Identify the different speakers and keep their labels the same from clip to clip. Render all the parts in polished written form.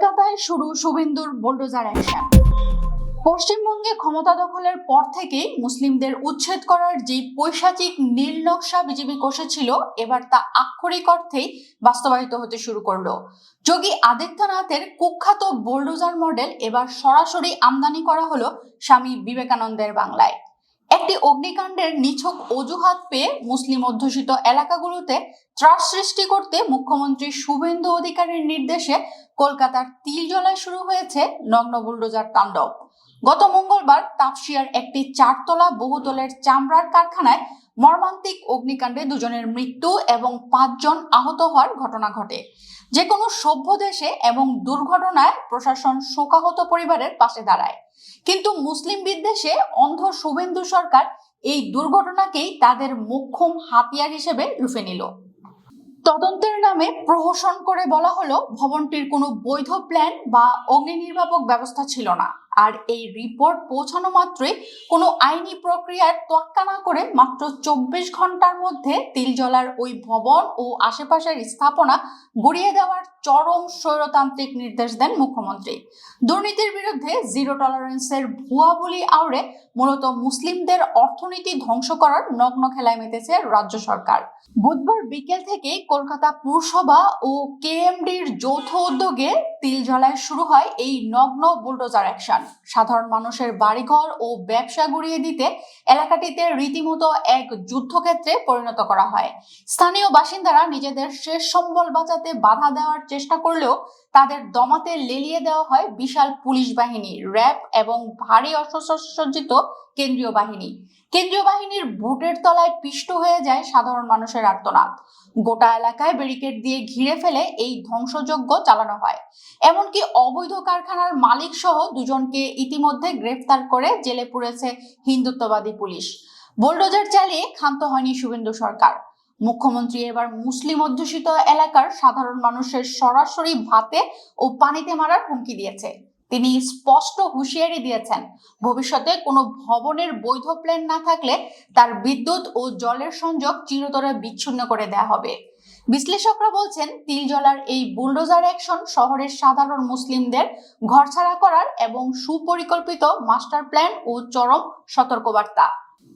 Speaker 1: কলকাতায় শুরু শুভেন্দুর বুলডোজার অ্যাকশন। পশ্চিমবঙ্গে ক্ষমতা দখলের পর থেকেই মুসলিমদের উচ্ছেদ করার যে পৈশাচিক নীল নকশা বিজেপি কষেছিল, এবার তা আক্ষরিক অর্থেই বাস্তবায়িত হতে শুরু করলো। যোগী আদিত্যনাথের কুখ্যাত বুলডোজার মডেল এবার সরাসরি আমদানি করা হলো স্বামী বিবেকানন্দের বাংলায়। একটি অগ্নিকাণ্ডের নিছক অজুহাত পেয়ে মুসলিম অধ্যুষিত এলাকাগুলোতে ত্রাস সৃষ্টি করতে মুখ্যমন্ত্রী শুভেন্দু অধিকারীর নির্দেশে কলকাতার তিলজলায় শুরু হয়েছে নগ্ন বুলডোজার তাণ্ডব। গত মঙ্গলবার তাপসিয়ার একটি চারতলা বহুতলের চামড়ার কারখানায় মর্মান্তিক অগ্নিকাণ্ডে 2 জনের মৃত্যু এবং 5 জন আহত হওয়ার ঘটনা ঘটে। যে কোনো সভ্য দেশে এবং দুর্ঘটনায় প্রশাসন শোকাহত পরিবারের পাশে দাঁড়ায়, কিন্তু মুসলিম বিদ্বেষে অন্ধ শুভেন্দু সরকার এই দুর্ঘটনাকেই তাদের মোক্ষম হাতিয়ার হিসেবে লুফে নিল। তদন্তের নামে প্রহসন করে বলা হলো ভবনটির কোনো বৈধ প্ল্যান বা অগ্নি নির্বাপক ব্যবস্থা ছিল না, আর এই রিপোর্ট পৌঁছানো মাত্রই কোনো আইনি প্রক্রিয়ার তোয়াক্কা না করে মাত্র 24 ঘন্টার মধ্যে তিলজলার ওই ভবন ও আশেপাশের স্থাপনা গুড়িয়ে দেওয়ার চরম স্বৈরতান্ত্রিক নির্দেশ দেন মুখ্যমন্ত্রী। দুর্নীতির বিরুদ্ধে জিরো টলারেন্সের ভুয়া বলি আওড়ে মূলত মুসলিমদের অর্থনীতি ধ্বংস করার নগ্ন খেলায় মেতেছে রাজ্য সরকার। বুধবার বিকেল থেকে কলকাতা পুরসভা ও কেএমডির যৌথ উদ্যোগে তিলজলায় শুরু হয় এই নগ্ন বুলডোজার অ্যাকশন। সাধারণ মানুষের বাড়িঘর ও ব্যবসা গুড়িয়ে দিতে এলাকাটিতে রীতিমতো এক যুদ্ধক্ষেত্রে পরিণত করা হয়। স্থানীয় বাসিন্দারা নিজেদের শেষ সম্বল বাঁচাতে বাধা দেওয়ার চেষ্টা করলেও তাদের দমাতে লেলিয়ে দেওয়া হয় বিশাল পুলিশ বাহিনী, র্যাব এবং ভারী অস্ত্রসজ্জিত কেন্দ্রীয় বাহিনী। কেন্দ্রীয় বাহিনীর বুটের তলায় পিষ্ট হয়ে যায় সাধারণ মানুষের আর্তনাদ। গোটা এলাকায় ব্যারিকেড দিয়ে ঘিরে ফেলে এই ধ্বংসযজ্ঞ চালানো হয়। এমনকি অবৈধ কারখানার মালিক সহ 2 জনকে ইতিমধ্যে গ্রেফতার করে জেলে পুরেছে হিন্দুত্ববাদী পুলিশ। বুলডোজার চালিয়ে ক্ষান্ত হয়নি শুভেন্দু সরকার। মুখ্যমন্ত্রী এবার মুসলিম অধ্যুষিত এলাকার সাধারণ মানুষের সরাসরি ভাতে ও পানিতে মারার হুমকি দিয়েছে। তিনি স্পষ্ট হুঁশিয়ারি দিয়েছেন, ভবিষ্যতে কোনো ভবনের বৈধ প্ল্যান না থাকলে তার বিদ্যুৎ ও জলের সংযোগ চিরতরে বিচ্ছিন্ন করে দেওয়া হবে। বিশ্লেষকরা বলছেন, তিলজলার এই বুলডোজার অ্যাকশন শহরের সাধারণ মুসলিমদের ঘরছাড়া করার এবং সুপরিকল্পিত মাস্টার প্ল্যান ও চরম সতর্কবার্তা।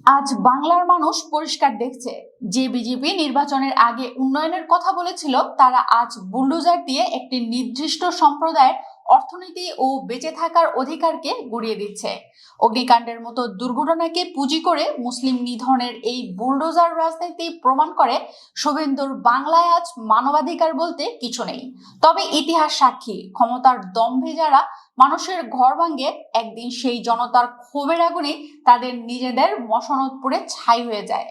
Speaker 1: আজ বাংলার মানুষ পরিষ্কার দেখছে, যে বিজেপি নির্বাচনের আগে উন্নয়নের কথা বলেছিল, তারা আজ বুলডোজার দিয়ে একটি নির্দিষ্ট সম্প্রদায়ের অর্থনীতি ও বেঁচে থাকার অধিকারকে গুড়িয়ে দিচ্ছে। অগ্নিকাণ্ডের মতো দুর্ঘটনাকে পুঁজি করে মুসলিম নিধনের এই বুলডোজার রাজনীতি প্রমাণ করে শুভেন্দুর বাংলায় আজ মানবাধিকার বলতে কিছু নেই। তবে ইতিহাস সাক্ষী, ক্ষমতার দম্ভে যারা মানুষের ঘর ভাঙে, একদিন সেই জনতার ক্ষোভের আগুনে তাদের নিজেদের মসনদ পুড়ে ছাই হয়ে যায়।